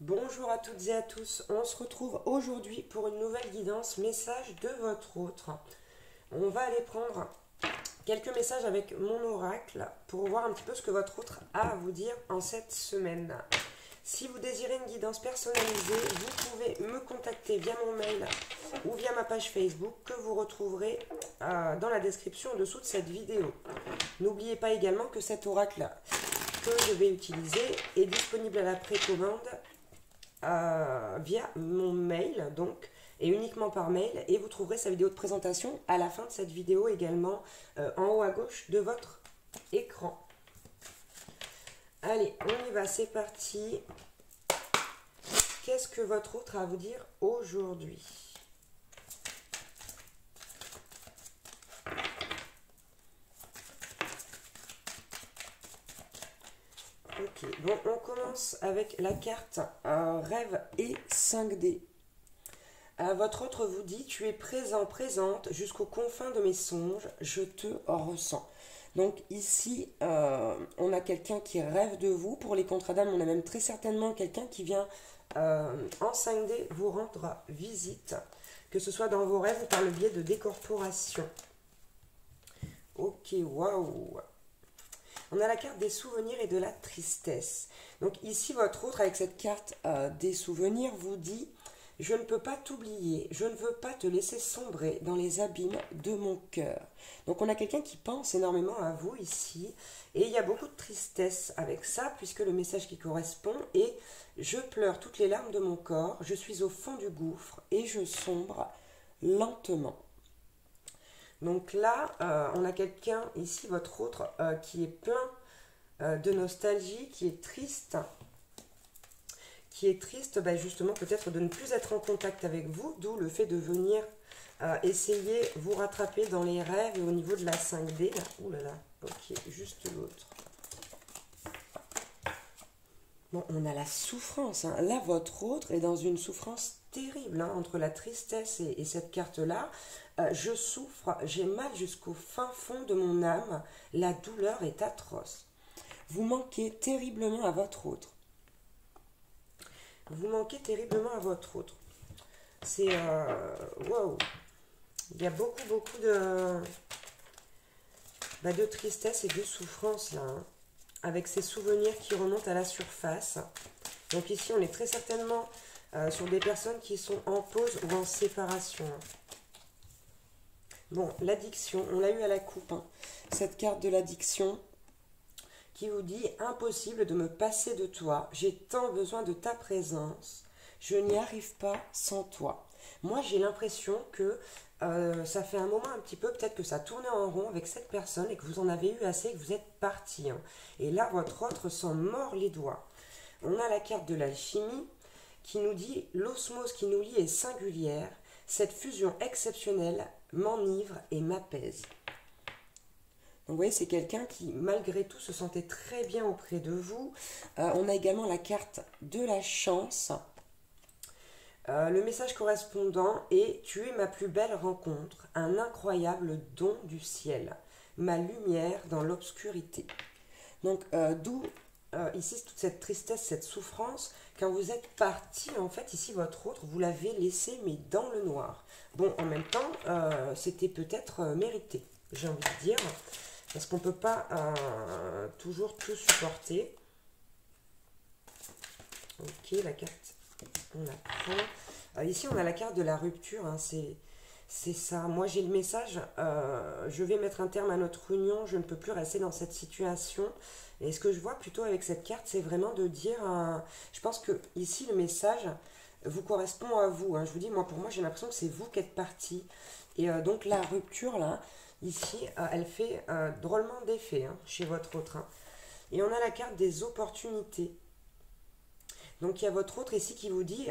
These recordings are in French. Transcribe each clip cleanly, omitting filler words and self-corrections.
Bonjour à toutes et à tous, on se retrouve aujourd'hui pour une nouvelle guidance message de votre autre. On va aller prendre quelques messages avec mon oracle pour voir un petit peu ce que votre autre a à vous dire en cette semaine. Si vous désirez une guidance personnalisée, vous pouvez me contacter via mon mail ou via ma page Facebook que vous retrouverez dans la description en dessous de cette vidéo. N'oubliez pas également que cet oracle que je vais utiliser est disponible à la précommande via mon mail, donc, et uniquement par mail, et vous trouverez sa vidéo de présentation à la fin de cette vidéo également en haut à gauche de votre écran. Allez, on y va, c'est parti. Qu'est-ce que votre autre a à vous dire aujourd'hui? Ok, bon, on commence avec la carte rêve et 5D. Votre autre vous dit: tu es présent, présente jusqu'aux confins de mes songes, je te ressens. Donc ici, on a quelqu'un qui rêve de vous. Pour les contrats d'âme, on a même très certainement quelqu'un qui vient en 5D vous rendre visite, que ce soit dans vos rêves ou par le biais de décorporation. Ok, waouh! On a la carte des souvenirs et de la tristesse. Donc ici, votre autre, avec cette carte des souvenirs, vous dit: je ne peux pas t'oublier, je ne veux pas te laisser sombrer dans les abîmes de mon cœur. Donc on a quelqu'un qui pense énormément à vous ici, et il y a beaucoup de tristesse avec ça, puisque le message qui correspond est: je pleure toutes les larmes de mon corps, je suis au fond du gouffre, et je sombre lentement. Donc là, on a quelqu'un ici, votre autre, qui est plein de nostalgie, qui est triste, justement peut-être de ne plus être en contact avec vous, d'où le fait de venir essayer vous rattraper dans les rêves et au niveau de la 5D. Là. Ouh là là, ok, juste l'autre. Bon, on a la souffrance. Hein. Là, votre autre est dans une souffrance terrible entre la tristesse et cette carte-là. Je souffre, j'ai mal jusqu'au fin fond de mon âme. La douleur est atroce. Vous manquez terriblement à votre autre. Vous manquez terriblement à votre autre. C'est... wow. Il y a beaucoup de tristesse et de souffrance là. Hein, avec ces souvenirs qui remontent à la surface. Donc ici, on est très certainement sur des personnes qui sont en pause ou en séparation. Bon, l'addiction, on l'a eu à la coupe. Hein. Cette carte de l'addiction qui vous dit: impossible de me passer de toi, j'ai tant besoin de ta présence, je n'y arrive pas sans toi. Moi, j'ai l'impression que ça fait un moment un petit peu, peut-être que ça tournait en rond avec cette personne et que vous en avez eu assez et que vous êtes parti. Hein. Et là, votre autre s'en mord les doigts. On a la carte de l'alchimie qui nous dit: l'osmose qui nous lie est singulière, cette fusion exceptionnelle m'enivre et m'apaise. Donc vous voyez, c'est quelqu'un qui, malgré tout, se sentait très bien auprès de vous. On a également la carte de la chance. Le message correspondant est: tu es ma plus belle rencontre, un incroyable don du ciel, ma lumière dans l'obscurité. Donc d'où ici toute cette tristesse, cette souffrance. Quand vous êtes parti, en fait, ici, votre autre, vous l'avez laissé, mais dans le noir. Bon, en même temps, c'était peut-être mérité, j'ai envie de dire. Parce qu'on ne peut pas toujours tout supporter. Ok, la carte, on la prend. Ici, on a la carte de la rupture. Hein, c'est ça. Moi, j'ai le message. Je vais mettre un terme à notre union. Je ne peux plus rester dans cette situation. Et ce que je vois plutôt avec cette carte, c'est vraiment de dire... je pense que ici, le message vous correspond à vous. Hein. Je vous dis, moi, pour moi, j'ai l'impression que c'est vous qui êtes parti. Et donc, la rupture, là... Ici, elle fait drôlement d'effet hein, chez votre autre. Hein. Et on a la carte des opportunités. Donc, il y a votre autre ici qui vous dit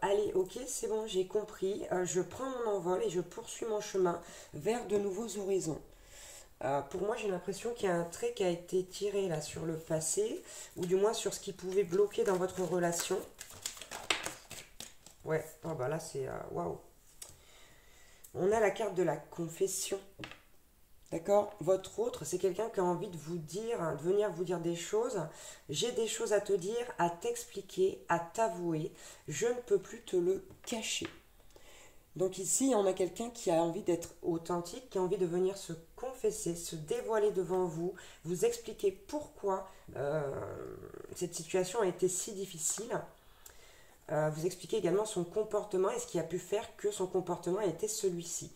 allez, ok, c'est bon, j'ai compris. Je prends mon envol et je poursuis mon chemin vers de nouveaux horizons. Pour moi, j'ai l'impression qu'il y a un trait qui a été tiré là sur le passé, ou du moins sur ce qui pouvait bloquer dans votre relation. Ouais, oh bah là, c'est waouh. On a la carte de la confession. D'accord? Votre autre, c'est quelqu'un qui a envie de vous dire, de venir vous dire des choses. J'ai des choses à te dire, à t'expliquer, à t'avouer. Je ne peux plus te le cacher. Donc ici, on a quelqu'un qui a envie d'être authentique, qui a envie de venir se confesser, se dévoiler devant vous, vous expliquer pourquoi cette situation a été si difficile. Vous expliquer également son comportement et ce qui a pu faire que son comportement a été celui-ci.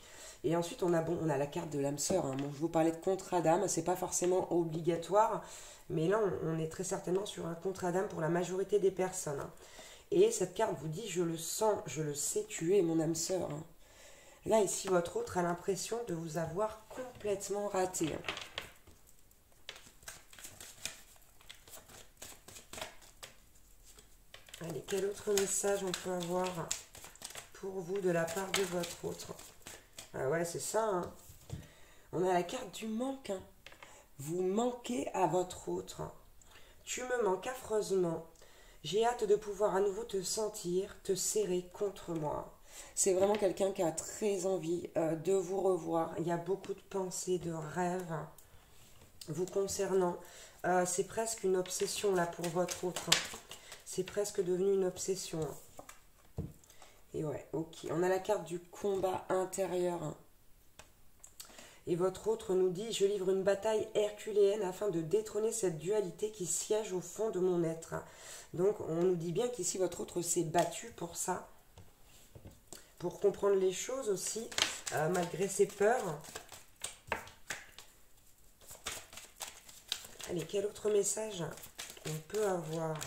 Et ensuite, on a la carte de l'âme sœur. Hein. Bon, je vous parlais de contrat d'âme, c'est pas forcément obligatoire, mais là, on est très certainement sur un contrat d'âme pour la majorité des personnes. Hein. Et cette carte vous dit, je le sens, je le sais, tu es mon âme sœur. Hein. Là, ici, votre autre a l'impression de vous avoir complètement raté. Hein. Allez, quel autre message on peut avoir pour vous de la part de votre autre? Ah ouais, c'est ça. Hein. On a la carte du manque. Hein. Vous manquez à votre autre. Tu me manques affreusement. J'ai hâte de pouvoir à nouveau te sentir, te serrer contre moi. C'est vraiment quelqu'un qui a très envie de vous revoir. Il y a beaucoup de pensées, de rêves vous concernant. C'est presque une obsession là pour votre autre. C'est presque devenu une obsession. Et ouais, ok. On a la carte du combat intérieur. Et votre autre nous dit, je livre une bataille herculéenne afin de détrôner cette dualité qui siège au fond de mon être. Donc on nous dit bien qu'ici votre autre s'est battu pour ça. Pour comprendre les choses aussi, malgré ses peurs. Allez, quel autre message on peut avoir?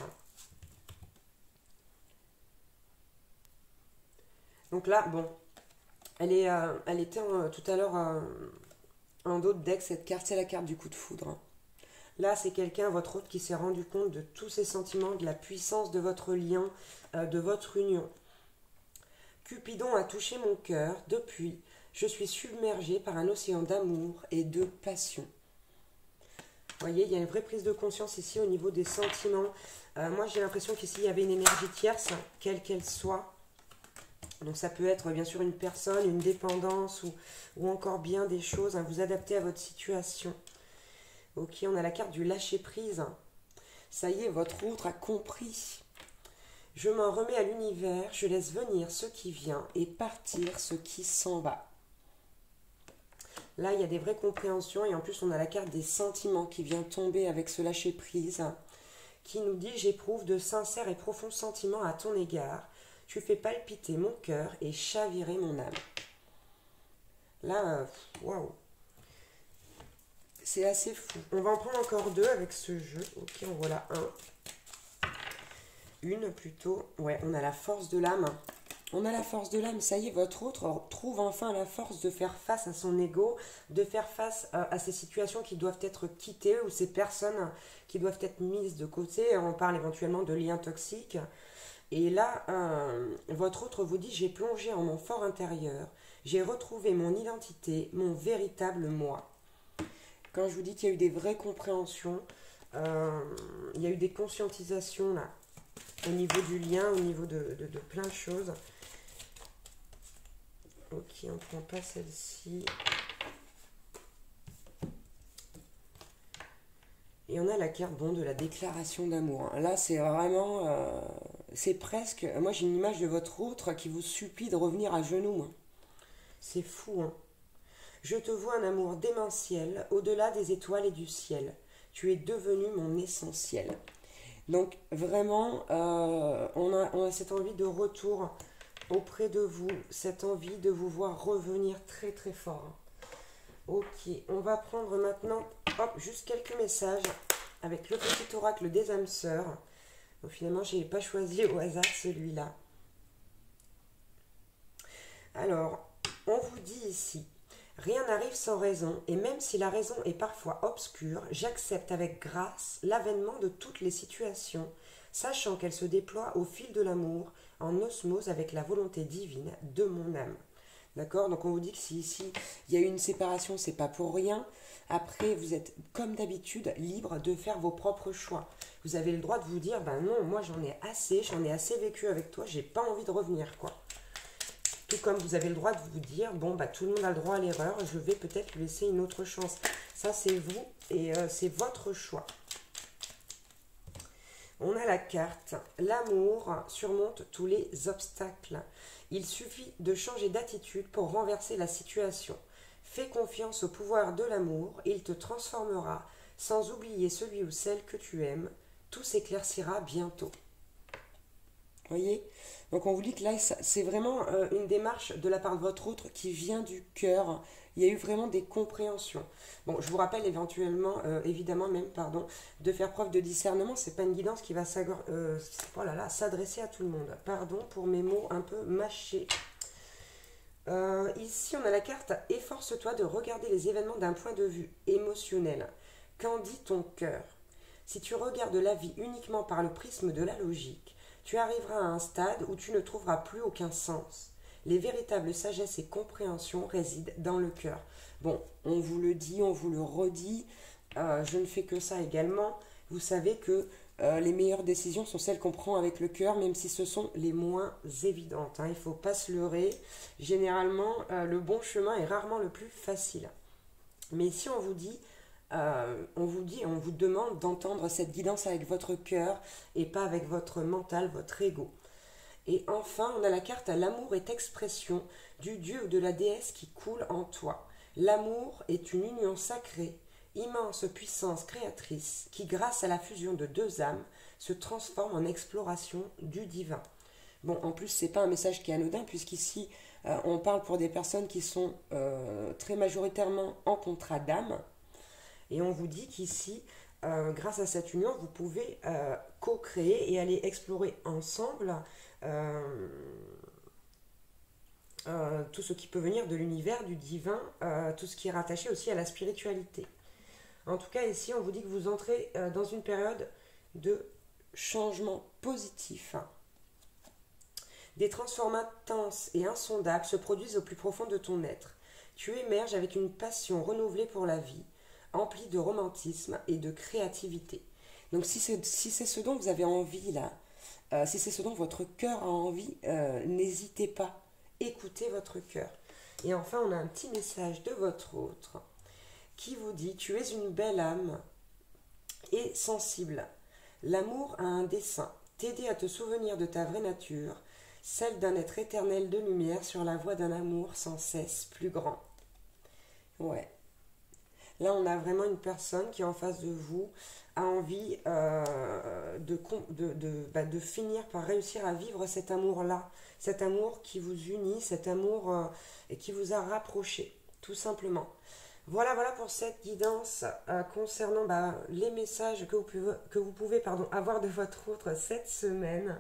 Donc là, bon, elle était tout à l'heure en d'autres decks, cette carte, c'est la carte du coup de foudre. Là, c'est quelqu'un, votre autre, qui s'est rendu compte de tous ses sentiments, de la puissance de votre lien, de votre union. Cupidon a touché mon cœur, depuis, je suis submergée par un océan d'amour et de passion. Vous voyez, il y a une vraie prise de conscience ici au niveau des sentiments. Moi, j'ai l'impression qu'ici, il y avait une énergie tierce, quelle qu'elle soit. Donc ça peut être bien sûr une personne, une dépendance ou encore bien des choses, hein, vous adaptez à votre situation. Ok, on a la carte du lâcher-prise. Ça y est, votre autre a compris. Je m'en remets à l'univers, je laisse venir ce qui vient et partir ce qui s'en va. Là, il y a des vraies compréhensions et en plus, on a la carte des sentiments qui vient tomber avec ce lâcher-prise qui nous dit « J'éprouve de sincères et profonds sentiments à ton égard. Tu fais palpiter mon cœur et chavirer mon âme. » Là, waouh. C'est assez fou. On va en prendre encore deux avec ce jeu. Ok, en voilà un. Une plutôt. Ouais, on a la force de l'âme. On a la force de l'âme. Ça y est, votre autre trouve enfin la force de faire face à son ego, de faire face à ces situations qui doivent être quittées ou ces personnes qui doivent être mises de côté. On parle éventuellement de liens toxiques. Et là, votre autre vous dit « J'ai plongé en mon fort intérieur, j'ai retrouvé mon identité, mon véritable moi. » Quand je vous dis qu'il y a eu des vraies compréhensions, il y a eu des conscientisations là, au niveau du lien, au niveau de plein de choses. Ok, on ne prend pas celle-ci. Et on a la carte de la déclaration d'amour. Là, c'est vraiment... c'est presque... Moi, j'ai une image de votre autre qui vous supplie de revenir à genoux. C'est fou, hein. Je te vois un amour démentiel, au-delà des étoiles et du ciel. Tu es devenu mon essentiel. Donc, vraiment, on a cette envie de retour auprès de vous, cette envie de vous voir revenir très très fort. Ok, on va prendre maintenant, hop, juste quelques messages avec le petit oracle des âmes sœurs. Donc finalement, je n'ai pas choisi au hasard celui-là. Alors, on vous dit ici, rien n'arrive sans raison, et même si la raison est parfois obscure, j'accepte avec grâce l'avènement de toutes les situations, sachant qu'elles se déploient au fil de l'amour, en osmose avec la volonté divine de mon âme. D'accord? Donc on vous dit que si ici il y a eu une séparation, c'est pas pour rien. Après, vous êtes comme d'habitude libre de faire vos propres choix. Vous avez le droit de vous dire, ben non, moi j'en ai assez vécu avec toi, j'ai pas envie de revenir, quoi. Tout comme vous avez le droit de vous dire, bon, bah, tout le monde a le droit à l'erreur, je vais peut-être lui laisser une autre chance. Ça, c'est vous et c'est votre choix. On a la carte. L'amour surmonte tous les obstacles. Il suffit de changer d'attitude pour renverser la situation. Fais confiance au pouvoir de l'amour, il te transformera, sans oublier celui ou celle que tu aimes. Tout s'éclaircira bientôt. Voyez? Donc on vous dit que là, c'est vraiment une démarche de la part de votre autre qui vient du cœur. Il y a eu vraiment des compréhensions. Bon, je vous rappelle évidemment même, pardon, de faire preuve de discernement. C'est pas une guidance qui va s'adresser à tout le monde. Pardon pour mes mots un peu mâchés. Ici, on a la carte « Efforce-toi de regarder les événements d'un point de vue émotionnel. Qu'en dit ton cœur ?» Si tu regardes la vie uniquement par le prisme de la logique, tu arriveras à un stade où tu ne trouveras plus aucun sens. Les véritables sagesses et compréhensions résident dans le cœur. Bon, on vous le dit, on vous le redit, je ne fais que ça également. Vous savez que les meilleures décisions sont celles qu'on prend avec le cœur, même si ce sont les moins évidentes. Il ne faut pas se leurrer. Généralement, le bon chemin est rarement le plus facile. Mais ici, on vous demande d'entendre cette guidance avec votre cœur et pas avec votre mental, votre ego. Et enfin, on a la carte « L'amour est expression du dieu ou de la déesse qui coule en toi. L'amour est une union sacrée, immense puissance créatrice qui, grâce à la fusion de deux âmes, se transforme en exploration du divin. » Bon, en plus, c'est pas un message qui est anodin, puisqu'ici, on parle pour des personnes qui sont très majoritairement en contrat d'âme. Et on vous dit qu'ici, grâce à cette union, vous pouvez co-créer et aller explorer ensemble tout ce qui peut venir de l'univers, du divin, tout ce qui est rattaché aussi à la spiritualité. En tout cas, ici, on vous dit que vous entrez dans une période de changement positif. Des transformations intenses et insondables se produisent au plus profond de ton être. Tu émerges avec une passion renouvelée pour la vie, emplie de romantisme et de créativité. Donc si c'est ce dont vous avez envie là, si c'est ce dont votre cœur a envie, n'hésitez pas, écoutez votre cœur. Et enfin, on a un petit message de votre autre qui vous dit « Tu es une belle âme et sensible. L'amour a un dessein, t'aider à te souvenir de ta vraie nature, celle d'un être éternel de lumière sur la voie d'un amour sans cesse plus grand. » Ouais. Là, on a vraiment une personne qui, en face de vous, a envie de finir par réussir à vivre cet amour-là. Cet amour qui vous unit, cet amour et qui vous a rapprochés, tout simplement. Voilà pour cette guidance concernant les messages que vous pouvez avoir de votre autre cette semaine.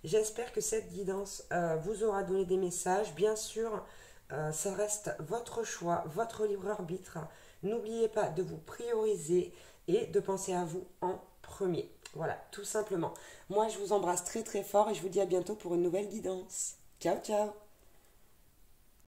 J'espère que cette guidance vous aura donné des messages. Bien sûr, ça reste votre choix, votre libre arbitre. N'oubliez pas de vous prioriser et de penser à vous en premier. Voilà, tout simplement. Moi, je vous embrasse très très fort et je vous dis à bientôt pour une nouvelle guidance. Ciao, ciao!